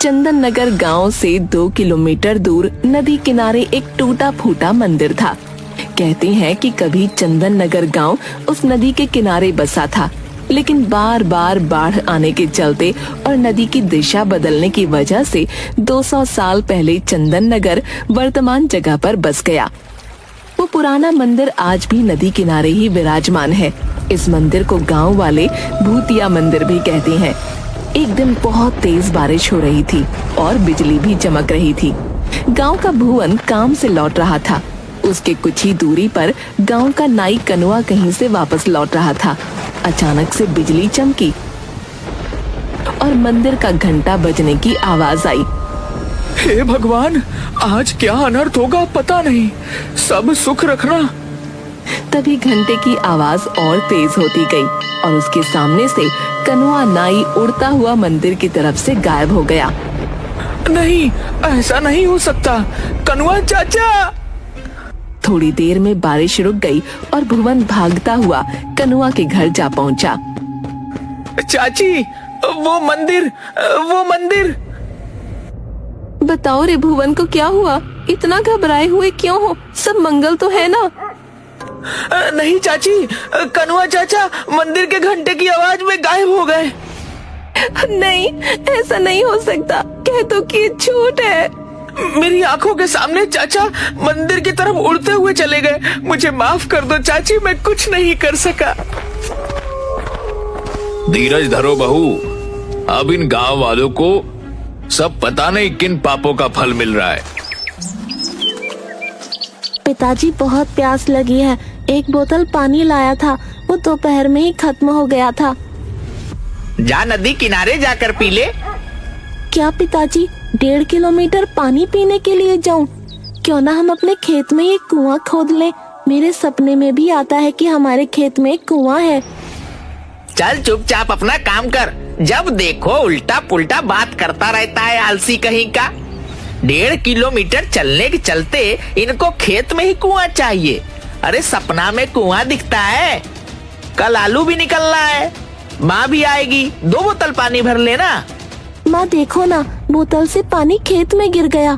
चंदन नगर गाँव से 2 किलोमीटर दूर नदी किनारे एक टूटा फूटा मंदिर था। कहते हैं कि कभी चंदन नगर गाँव उस नदी के किनारे बसा था, लेकिन बार बार बाढ़ आने के चलते और नदी की दिशा बदलने की वजह से 200 साल पहले चंदन नगर वर्तमान जगह पर बस गया। वो पुराना मंदिर आज भी नदी किनारे ही विराजमान है। इस मंदिर को गांव वाले भूतिया मंदिर भी कहते हैं। एक दिन बहुत तेज बारिश हो रही थी और बिजली भी चमक रही थी। गांव का भुवन काम से लौट रहा था। उसके कुछ ही दूरी पर गांव का नाई कनुआ कहीं से वापस लौट रहा था। अचानक से बिजली चमकी और मंदिर का घंटा बजने की आवाज आई। हे भगवान, आज क्या अनर्थ होगा पता नहीं, सब सुख रखना। तभी घंटे की आवाज और तेज होती गई और उसके सामने से कनुआ नाई उड़ता हुआ मंदिर की तरफ से गायब हो गया। नहीं, ऐसा नहीं हो सकता, कनुआ चाचा। थोड़ी देर में बारिश रुक गई और भुवन भागता हुआ कनुआ के घर जा पहुंचा। चाची, वो मंदिर। बताओ रे भुवन को क्या हुआ? इतना घबराए हुए क्यों हो? सब मंगल तो है ना? नहीं चाची, कनुआ चाचा मंदिर के घंटे की आवाज में गायब हो गए। नहीं, ऐसा नहीं हो सकता। कह तो कि झूठ है। मेरी आंखों के सामने चाचा मंदिर की तरफ उड़ते हुए चले गए। मुझे माफ कर दो चाची, मैं कुछ नहीं कर सका। धीरज धरो बहू, अब इन गांव वालों को सब पता नहीं किन पापों का फल मिल रहा है। पिताजी, बहुत प्यास लगी है। एक बोतल पानी लाया था, वो दोपहर में ही खत्म हो गया था। जा नदी किनारे जाकर पी ले। क्या पिताजी, 1.5 किलोमीटर पानी पीने के लिए जाऊं? क्यों ना हम अपने खेत में एक कुआं खोद लें। मेरे सपने में भी आता है कि हमारे खेत में एक कुआं है। चल चुपचाप अपना काम कर। जब देखो उल्टा पुल्टा बात करता रहता है, आलसी कहीं का। 1.5 किलोमीटर चलने के चलते इनको खेत में ही कुआं चाहिए। अरे सपना में कुआं दिखता है? कल आलू भी निकलना है, माँ भी आएगी, 2 बोतल पानी भर लेना। माँ देखो ना, बोतल से पानी खेत में गिर गया।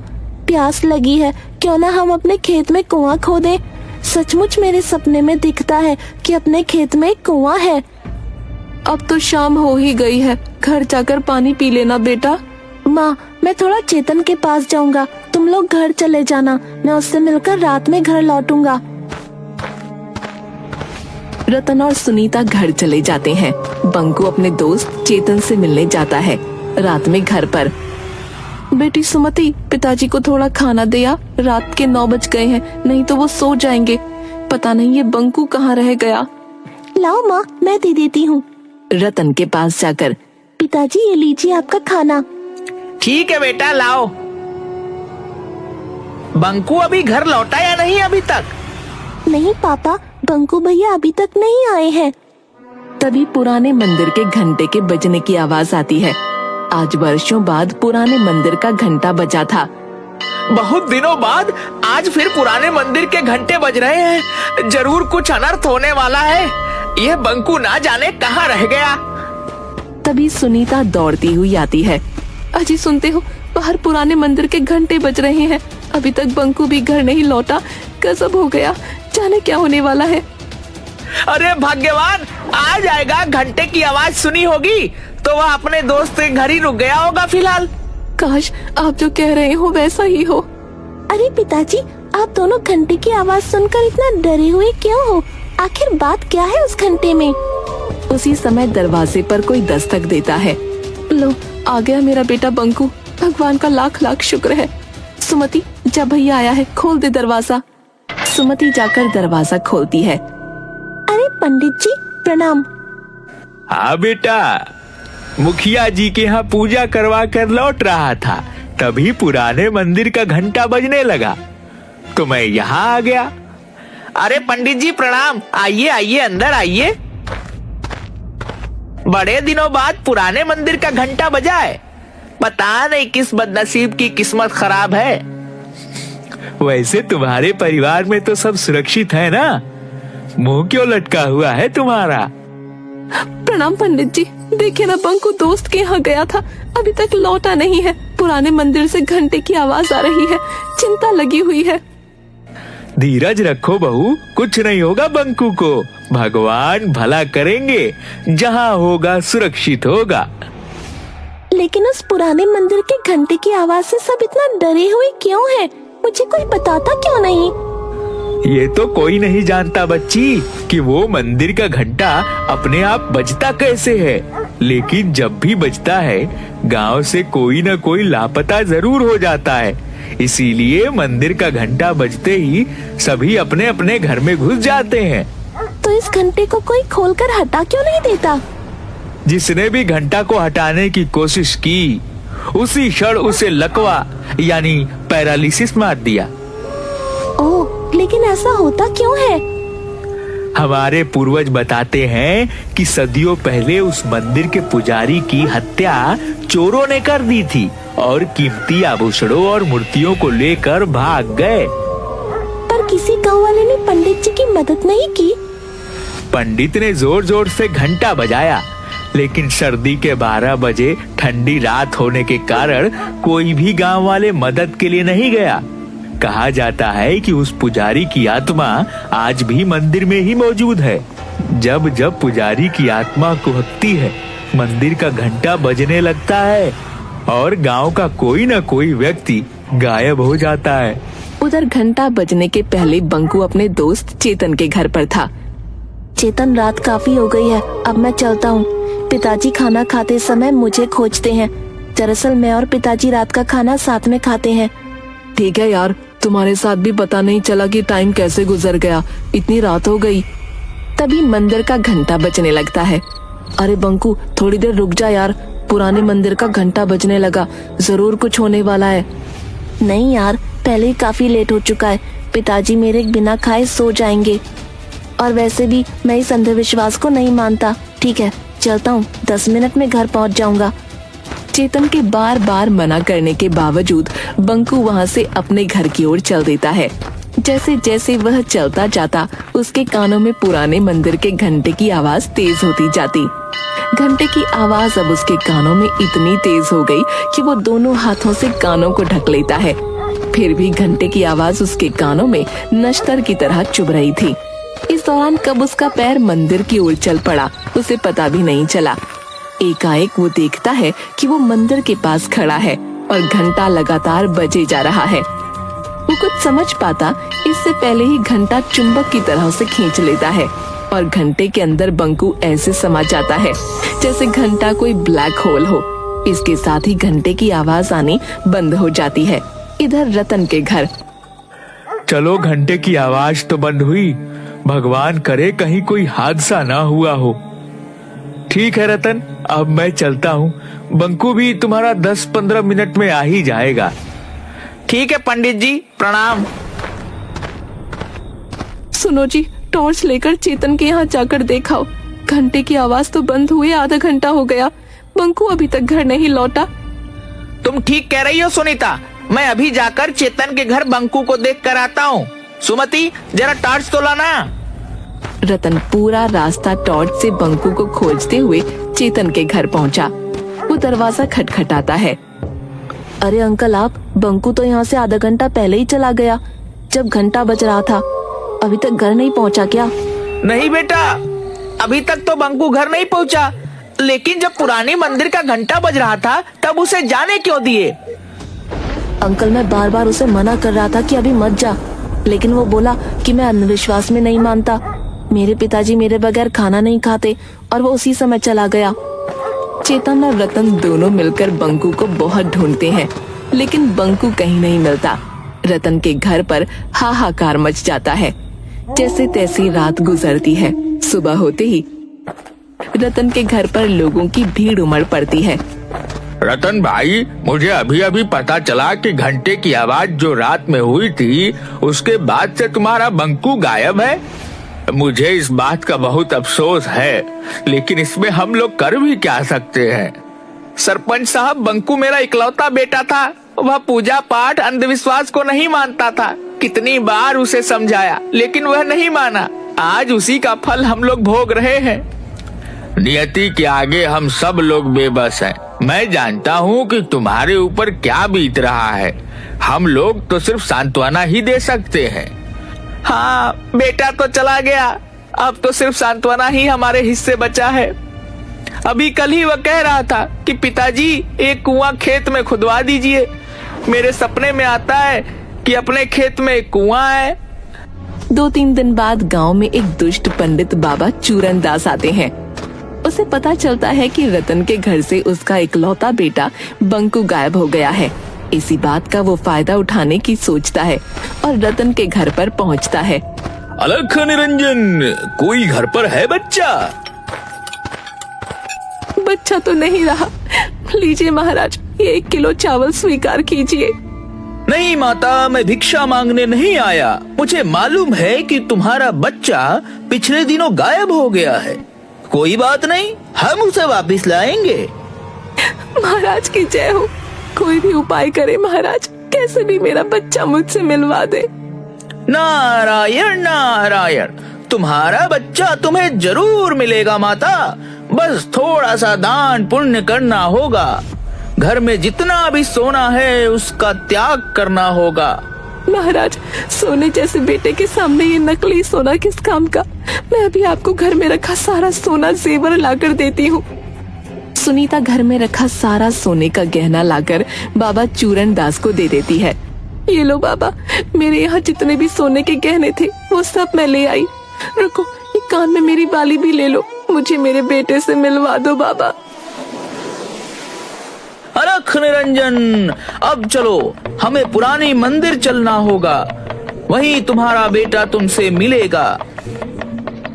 प्यास लगी है, क्यों ना हम अपने खेत में कुआं खोदें। सचमुच मेरे सपने में दिखता है कि अपने खेत में एक कुआं है। अब तो शाम हो ही गई है, घर जाकर पानी पी लेना बेटा। माँ, मैं थोड़ा चेतन के पास जाऊंगा, तुम लोग घर चले जाना। मैं उससे मिलकर रात में घर लौटूंगा। रतन और सुनीता घर चले जाते हैं। बंकू अपने दोस्त चेतन से मिलने जाता है। रात में घर पर, बेटी सुमति, पिताजी को थोड़ा खाना दे आ। रात के 9 बज गए हैं, नहीं तो वो सो जाएंगे। पता नहीं ये बंकू कहाँ रह गया। लाओ माँ, मैं दे देती हूँ। रतन के पास जाकर, पिताजी ये लीजिए आपका खाना। ठीक है बेटा, लाओ। बंकू अभी घर लौटा या नहीं अभी तक? नहीं पापा, बंकू भैया अभी तक नहीं आए हैं। तभी पुराने मंदिर के घंटे के बजने की आवाज आती है। आज वर्षों बाद पुराने मंदिर का घंटा बजा था। बहुत दिनों बाद आज फिर पुराने मंदिर के घंटे बज रहे हैं। जरूर कुछ अनर्थ होने वाला है। यह बंकू ना जाने कहाँ रह गया। तभी सुनीता दौड़ती हुई आती है। अजी सुनते हो, बाहर पुराने मंदिर के घंटे बज रहे हैं। अभी तक बंकू भी घर नहीं लौटा। गजब हो गया, जाने क्या होने वाला है। अरे भाग्यवान, आ जाएगा। घंटे की आवाज सुनी होगी तो वह अपने दोस्त के घर ही रुक गया होगा फिलहाल। काश आप जो कह रहे हो वैसा ही हो। अरे पिताजी, आप दोनों घंटे की आवाज सुनकर इतना डरे हुए क्यों हो? आखिर बात क्या है उस घंटे में? उसी समय दरवाजे पर कोई दस्तक देता है। लो, आ गया मेरा बेटा बंकू। भगवान का लाख लाख शुक्र है। सुमति, जब भैया आया है, खोल दे दरवाजा। सुमति जाकर दरवाजा खोलती है। अरे पंडित जी, प्रणाम। हाँ बेटा, मुखिया जी के यहाँ पूजा करवा कर लौट रहा था, तभी पुराने मंदिर का घंटा बजने लगा तो मैं यहाँ आ गया। अरे पंडित जी प्रणाम। आइए आइए, अंदर आइए। बड़े दिनों बाद पुराने मंदिर का घंटा बजा है। पता नहीं किस बदनसीब की किस्मत खराब है। वैसे तुम्हारे परिवार में तो सब सुरक्षित है ना? मुंह क्यों लटका हुआ है तुम्हारा? प्रणाम पंडित जी, देखे ना, बंकू दोस्त के यहाँ गया था, अभी तक लौटा नहीं है। पुराने मंदिर से घंटे की आवाज आ रही है, चिंता लगी हुई है। धीरज रखो बहू, कुछ नहीं होगा बंकू को। भगवान भला करेंगे, जहाँ होगा सुरक्षित होगा। लेकिन उस पुराने मंदिर के घंटे की आवाज से सब इतना डरे हुए क्यों हैं? मुझे कोई बताता क्यों नहीं? ये तो कोई नहीं जानता बच्ची कि वो मंदिर का घंटा अपने आप बजता कैसे है, लेकिन जब भी बजता है गांव से कोई न कोई लापता जरूर हो जाता है। इसीलिए मंदिर का घंटा बजते ही सभी अपने अपने घर में घुस जाते हैं। तो इस घंटे को कोई खोलकर हटा क्यों नहीं देता? जिसने भी घंटा को हटाने की कोशिश की, उसी क्षण उसे लकवा यानी पैरालिसिस मार दिया। ओह, लेकिन ऐसा होता क्यों है? हमारे पूर्वज बताते हैं कि सदियों पहले उस मंदिर के पुजारी की हत्या चोरों ने कर दी थी और कीमती आभूषणों और मूर्तियों को लेकर भाग गए। पर किसी गांव वाले ने पंडित जी की मदद नहीं की? पंडित ने जोर जोर से घंटा बजाया, लेकिन सर्दी के 12 बजे ठंडी रात होने के कारण कोई भी गांव वाले मदद के लिए नहीं गया। कहा जाता है कि उस पुजारी की आत्मा आज भी मंदिर में ही मौजूद है। जब जब पुजारी की आत्मा कुहकती है, मंदिर का घंटा बजने लगता है और गांव का कोई न कोई व्यक्ति गायब हो जाता है। उधर घंटा बजने के पहले बंकू अपने दोस्त चेतन के घर पर था। चेतन, रात काफी हो गई है, अब मैं चलता हूँ। पिताजी खाना खाते समय मुझे खोजते हैं। दरअसल मैं और पिताजी रात का खाना साथ में खाते हैं। ठीक है यार, तुम्हारे साथ भी पता नहीं चला कि टाइम कैसे गुजर गया, इतनी रात हो गई। तभी मंदिर का घंटा बजने लगता है। अरे बंकू, थोड़ी देर रुक जा यार, पुराने मंदिर का घंटा बजने लगा, जरूर कुछ होने वाला है। नहीं यार, पहले ही काफी लेट हो चुका है, पिताजी मेरे बिना खाए सो जाएंगे। और वैसे भी मैं इस अंधविश्वास को नहीं मानता। ठीक है, चलता हूँ, 10 मिनट में घर पहुँच जाऊंगा। चेतन के बार बार मना करने के बावजूद बंकू वहाँ से अपने घर की ओर चल देता है। जैसे जैसे वह चलता जाता, उसके कानों में पुराने मंदिर के घंटे की आवाज तेज होती जाती। घंटे की आवाज अब उसके कानों में इतनी तेज हो गई कि वो दोनों हाथों से कानों को ढक लेता है। फिर भी घंटे की आवाज उसके कानों में नश्तर की तरह चुभ रही थी। इस दौरान कब उसका पैर मंदिर की ओर चल पड़ा, उसे पता भी नहीं चला। एकाएक वो देखता है कि वो मंदिर के पास खड़ा है और घंटा लगातार बजे जा रहा है। वो कुछ समझ पाता इससे पहले ही घंटा चुंबक की तरह उसे खींच लेता है और घंटे के अंदर बंकू ऐसे समा जाता है जैसे घंटा कोई ब्लैक होल हो। इसके साथ ही घंटे की आवाज आनी बंद हो जाती है। इधर रतन के घर। चलो, घंटे की आवाज तो बंद हुई, भगवान करे कहीं कोई हादसा ना हुआ हो। ठीक है रतन, अब मैं चलता हूँ। बंकू भी तुम्हारा 10-15 मिनट में आ ही जाएगा। ठीक है पंडित जी, प्रणाम। सुनो जी, टॉर्च लेकर चेतन के यहाँ जाकर देखाओ। घंटे की आवाज तो बंद हुए आधा घंटा हो गया, बंकू अभी तक घर नहीं लौटा। तुम ठीक कह रही हो सुनीता, मैं अभी जाकर चेतन के घर बंकू को देख कर आता हूँ। सुमति, जरा टॉर्च तो लाना। रतन पूरा रास्ता टॉर्च से बंकू को खोजते हुए चेतन के घर पहुंचा। वो दरवाजा खटखटाता है। अरे अंकल, आप, बंकू तो यहाँ से आधा घंटा पहले ही चला गया, जब घंटा बज रहा था। अभी तक घर नहीं पहुँचा क्या? नहीं बेटा, अभी तक तो बंकू घर नहीं पहुँचा, लेकिन जब पुरानी मंदिर का घंटा बज रहा था तब उसे जाने क्यों दिए? अंकल, मैं बार बार उसे मना कर रहा था कि अभी मत जा, लेकिन वो बोला कि मैं अंधविश्वास में नहीं मानता। मेरे पिताजी मेरे बगैर खाना नहीं खाते और वो उसी समय चला गया। चेतन और रतन दोनों मिलकर बंकू को बहुत ढूंढते हैं, लेकिन बंकू कहीं नहीं मिलता। रतन के घर पर हाहाकार मच जाता है। जैसे तैसी रात गुजरती है। सुबह होते ही रतन के घर पर लोगों की भीड़ उमड़ पड़ती है। रतन भाई, मुझे अभी अभी पता चला कि घंटे की आवाज जो रात में हुई थी, उसके बाद से तुम्हारा बंकू गायब है। मुझे इस बात का बहुत अफसोस है, लेकिन इसमें हम लोग कर भी क्या सकते हैं। सरपंच साहब, बंकू मेरा इकलौता बेटा था। वह पूजा पाठ अंधविश्वास को नहीं मानता था। कितनी बार उसे समझाया, लेकिन वह नहीं माना। आज उसी का फल हम लोग भोग रहे हैं। नियति के आगे हम सब लोग बेबस हैं। मैं जानता हूँ कि तुम्हारे ऊपर क्या बीत रहा है। हम लोग तो सिर्फ सांत्वना ही दे सकते हैं। हाँ, बेटा तो चला गया, अब तो सिर्फ सांत्वना ही हमारे हिस्से बचा है। अभी कल ही वह कह रहा था कि पिताजी एक कुआं खेत में खुदवा दीजिए। मेरे सपने में आता है कि अपने खेत में एक कुआं है। 2-3 दिन बाद गांव में एक दुष्ट पंडित बाबा चूरन दास आते हैं। उसे पता चलता है कि रतन के घर से उसका इकलौता बेटा बंकू गायब हो गया है। इसी बात का वो फायदा उठाने की सोचता है और रतन के घर पर पहुंचता है। अलख निरंजन, कोई घर पर है बच्चा? बच्चा तो नहीं रहा। लीजिए महाराज, ये 1 किलो चावल स्वीकार कीजिए। नहीं माता, मैं भिक्षा मांगने नहीं आया। मुझे मालूम है कि तुम्हारा बच्चा पिछले दिनों गायब हो गया है। कोई बात नहीं, हम उसे वापस लाएंगे। महाराज की जय हो। कोई भी उपाय करे महाराज, कैसे भी मेरा बच्चा मुझसे मिलवा दे। नारायण नारायण, तुम्हारा बच्चा तुम्हें जरूर मिलेगा माता। बस थोड़ा सा दान पुण्य करना होगा। घर में जितना भी सोना है उसका त्याग करना होगा। महाराज, सोने जैसे बेटे के सामने ये नकली सोना किस काम का। मैं अभी आपको घर में रखा सारा सोना जेवर लाकर देती हूँ। सुनीता घर में रखा सारा सोने का गहना लाकर बाबा चूरन दास को दे देती है। ये लो बाबा, मेरे यहाँ जितने भी सोने के गहने थे वो सब मैं ले आई। रुको, ये कान में मेरी बाली भी ले लो। मुझे मेरे बेटे से मिलवा दो बाबा। अलख निरंजन, अब चलो, हमें पुरानी मंदिर चलना होगा। वहीं तुम्हारा बेटा तुमसे मिलेगा।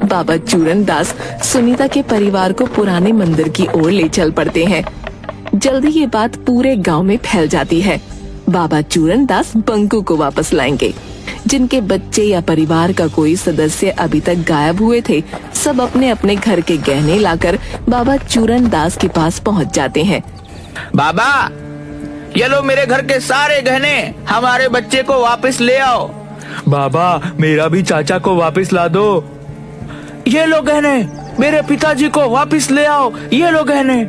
बाबा चूरन दास सुनीता के परिवार को पुराने मंदिर की ओर ले चल पड़ते हैं। जल्दी ये बात पूरे गांव में फैल जाती है। बाबा चूरन दास बंकू को वापस लाएंगे। जिनके बच्चे या परिवार का कोई सदस्य अभी तक गायब हुए थे, सब अपने अपने घर के गहने लाकर बाबा चूरन दास के पास पहुंच जाते हैं। बाबा, ये लो मेरे घर के सारे गहने, हमारे बच्चे को वापस ले आओ। बाबा, मेरा भी चाचा को वापस ला दो। ये लो गहने, मेरे पिताजी को वापस ले आओ। ये लो गहने।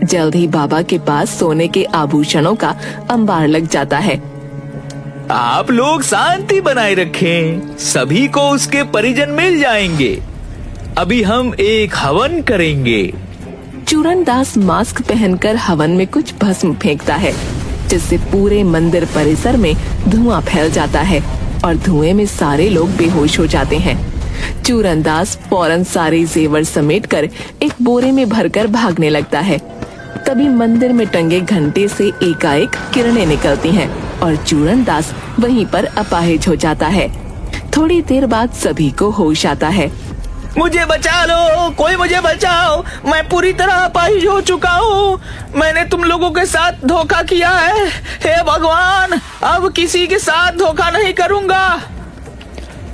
जल्द ही बाबा के पास सोने के आभूषणों का अंबार लग जाता है। आप लोग शांति बनाए रखें, सभी को उसके परिजन मिल जाएंगे। अभी हम एक हवन करेंगे। चूरन दास मास्क पहनकर हवन में कुछ भस्म फेंकता है, जिससे पूरे मंदिर परिसर में धुआं फैल जाता है और धुएं में सारे लोग बेहोश हो जाते हैं। चूरन दास फौरन सारे जेवर समेटकर एक बोरे में भरकर भागने लगता है। तभी मंदिर में टंगे घंटे से एकाएक किरणें निकलती हैं और चूरन दास वहीं पर अपाहिज हो जाता है। थोड़ी देर बाद सभी को होश आता है। मुझे बचा लो, कोई मुझे बचाओ, मैं पूरी तरह अपाहिज हो चुका हूँ। मैंने तुम लोगों के साथ धोखा किया है। हे भगवान, अब किसी के साथ धोखा नहीं करूँगा।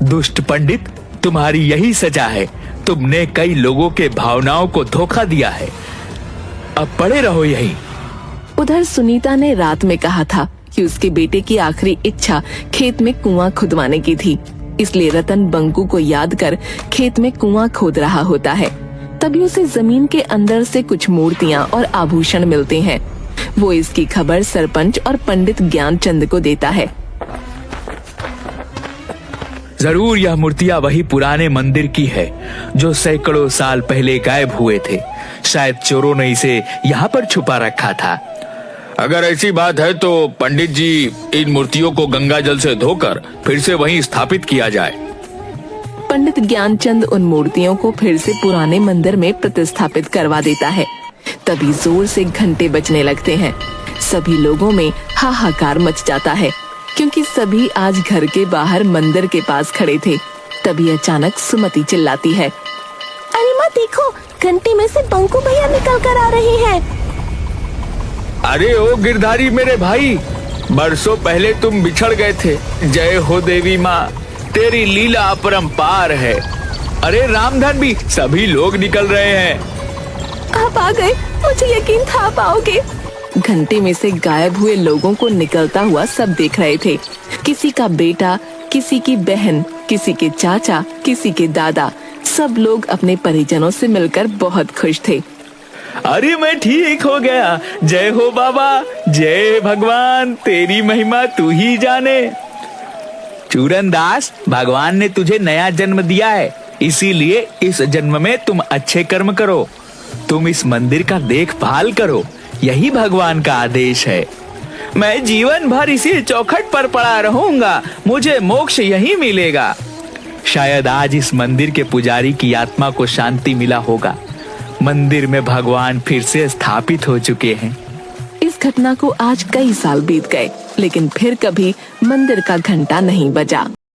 दुष्ट पंडित, तुम्हारी यही सजा है। तुमने कई लोगों के भावनाओं को धोखा दिया है। अब पड़े रहो यहीं। उधर सुनीता ने रात में कहा था कि उसके बेटे की आखिरी इच्छा खेत में कुआं खुदवाने की थी, इसलिए रतन बंकू को याद कर खेत में कुआं खोद रहा होता है। तभी उसे जमीन के अंदर से कुछ मूर्तियां और आभूषण मिलते हैं। वो इसकी खबर सरपंच और पंडित ज्ञानचंद को देता है। जरूर यह मूर्तियां वही पुराने मंदिर की है जो सैकड़ों साल पहले गायब हुए थे। शायद चोरों ने इसे यहाँ पर छुपा रखा था। अगर ऐसी बात है तो पंडित जी, इन मूर्तियों को गंगा जल से धोकर फिर से वहीं स्थापित किया जाए। पंडित ज्ञानचंद उन मूर्तियों को फिर से पुराने मंदिर में प्रतिस्थापित करवा देता है। तभी जोर से घंटे बजने लगते हैं। सभी लोगों में हाहाकार मच जाता है, क्योंकि सभी आज घर के बाहर मंदिर के पास खड़े थे। तभी अचानक सुमति चिल्लाती है, अरे माँ देखो, घंटे में से बंकू भैया निकल कर आ रही हैं। अरे ओ गिरधारी मेरे भाई, बरसों पहले तुम बिछड़ गए थे। जय हो देवी माँ, तेरी लीला अपरंपार है। अरे रामधन भी, सभी लोग निकल रहे हैं। आप आ गए, मुझे यकीन था आप आओगे। घंटे में से गायब हुए लोगों को निकलता हुआ सब देख रहे थे। किसी का बेटा, किसी की बहन, किसी के चाचा, किसी के दादा, सब लोग अपने परिजनों से मिलकर बहुत खुश थे। अरे मैं ठीक हो गया। जय हो बाबा, जय भगवान, तेरी महिमा तू ही जाने। चूरनदास, भगवान ने तुझे नया जन्म दिया है, इसीलिए इस जन्म में तुम अच्छे कर्म करो। तुम इस मंदिर का देखभाल करो, यही भगवान का आदेश है। मैं जीवन भर इसी चौखट पर पड़ा रहूंगा, मुझे मोक्ष यही मिलेगा। शायद आज इस मंदिर के पुजारी की आत्मा को शांति मिला होगा। मंदिर में भगवान फिर से स्थापित हो चुके हैं। इस घटना को आज कई साल बीत गए, लेकिन फिर कभी मंदिर का घंटा नहीं बजा।